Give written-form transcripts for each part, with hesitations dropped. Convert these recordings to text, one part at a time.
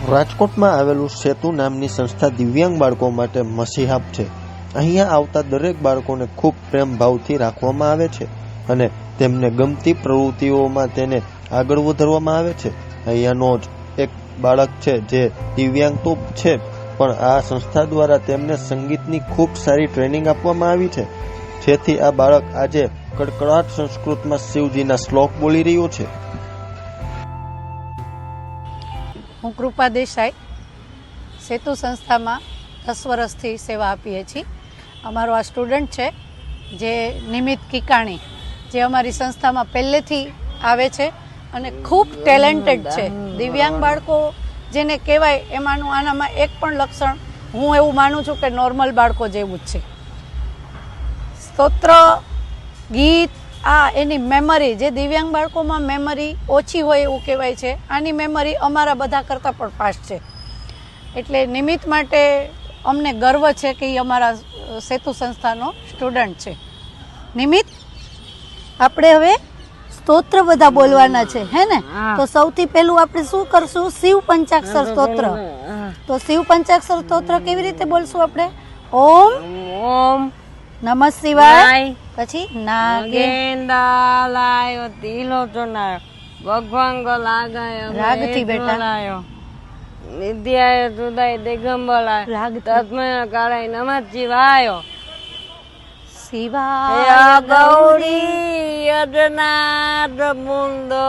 રાજકોટમાં આવેલું સેતુ નામની સંસ્થા દિવ્યાંગ બાળકો માટે મસીહાબ છે। અહીંયા આવતા દરેક બાળકોને ખૂબ પ્રેમ ભાવથી રાખવામાં આવે છે અને તેમને ગમતી પ્રવૃત્તિઓમાં તેને આગળ વધારવામાં આવે છે। અહીંયાનો જ એક બાળક છે જે દિવ્યાંગ તો છે, પણ આ સંસ્થા દ્વારા તેમને સંગીતની ખૂબ સારી ટ્રેનિંગ આપવામાં આવી છે, જેથી આ બાળક આજે કડકડાટ સંસ્કૃતમાં શિવજીના શ્લોક બોલી રહ્યો છે। હું કૃપા દેસાઈ સેતુ સંસ્થામાં 10 વર્ષથી સેવા આપીએ છીએ। અમારો આ સ્ટુડન્ટ છે જે નિમિત કિકાણી, જે અમારી સંસ્થામાં પહેલેથી આવે છે અને ખૂબ ટેલેન્ટેડ છે। દિવ્યાંગ બાળકો જેને કહેવાય એમાંનું આનામાં એક પણ લક્ષણ હું એવું માનું છું કે નોર્મલ બાળકો જેવું જ છે। સ્તોત્ર, ગીત, આ એની મેમરી, જે દિવ્યાંગ બાળકોમાં મેમરી ઓછી હોય એવું કહેવાય છે, આની મેમરી અમારા બધા કરતાં પણ ફાસ્ટ છે। એટલે નિમિત્ત માટે અમને ગર્વ છે કે એ અમારા સેતુ સંસ્થાનો સ્ટુડન્ટ છે। નિમિત્ત, આપણે હવે સ્તોત્ર બધા બોલવાના છે, હે ને? તો સૌથી પહેલું આપણે શું કરશું? શિવ પંચાક્ષર સ્તોત્ર। તો શિવ પંચાક્ષર સ્તોત્ર કેવી રીતે બોલશું આપણે? ઓમ ઓમ નમઃ શિવાય, પછી નાગેન્દાલાય તિલોચનાય ભગવાંગ લાગાય રાગથી બેટા, નિધ્યાય સુદાય દિગંબરાય તસ્મય કાળાય નમઃ શિવાય। શિવાય ગૌરી યજનાથ મુંદો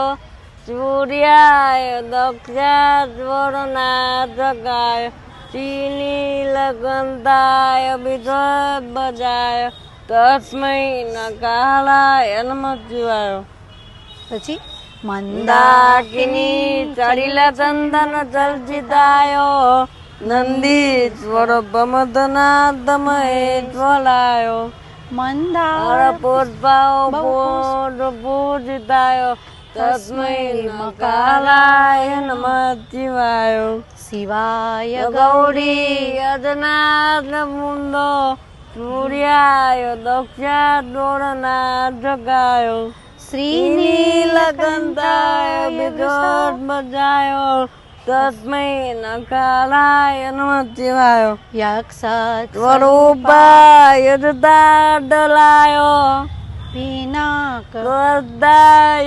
સૂર્યાય દક્ષાસ્વરનાથકાય શ્રીનીલકંઠાય વિદર્ભજાય તસ્મૈ નકાલાય નમઃ શિવાય। પછી મંદાકિની ચલિલ ચંદન ચર્ચિતાયો નંદીશ્વર પ્રમદનાથમહે જ્વલાયો મંદાર પુષ્પાઓ પૂજિતાયો તસ્મૈ નકાલાય નમઃ શિવાય। શિવાય ગૌરી યજનાથ મુંદો સૂર્યાય દક્ષાદોરનાથકાય શ્રીનીલકંઠાય વિદર્ભજાય તસ્મૈ નકાલાય નમઃ શિવાય। યક્ષ સ્વરૂપાય યજદાડલાયો પિનાક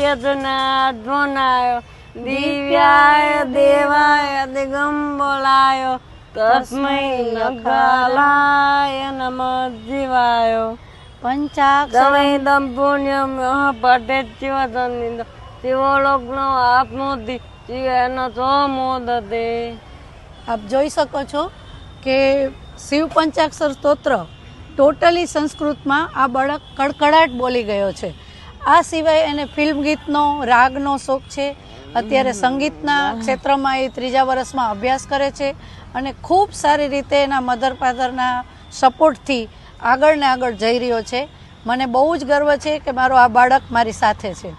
યજનાથ્વનાય દિવ્યાય દેવાય દિગંબરાય તસ્મૈ નકાલાય નમઃ શિવાય। પંચાક્ષર પુણ્યમ પઠે શિવસંનિધ શિવલોકનો આપનોતિ શિવેન સમોદતે। આપ જોઈ શકો છો કે શિવ પંચાક્ષર સ્તોત્ર ટોટલી સંસ્કૃતમાં આ બાળક કડકડાટ બોલી ગયો છે। આ સિવાય એને ફિલ્મ ગીતનો, રાગનો શોખ છે। અત્યારે સંગીતના ક્ષેત્રમાં એ 3જા વર્ષમાં અભ્યાસ કરે છે અને ખૂબ સારી રીતે એના મધર ફાધરના સપોર્ટથી આગળ ને આગળ જઈ રહ્યો છે। મને બહુ જ ગર્વ છે કે મારો આ બાળક મારી સાથે છે।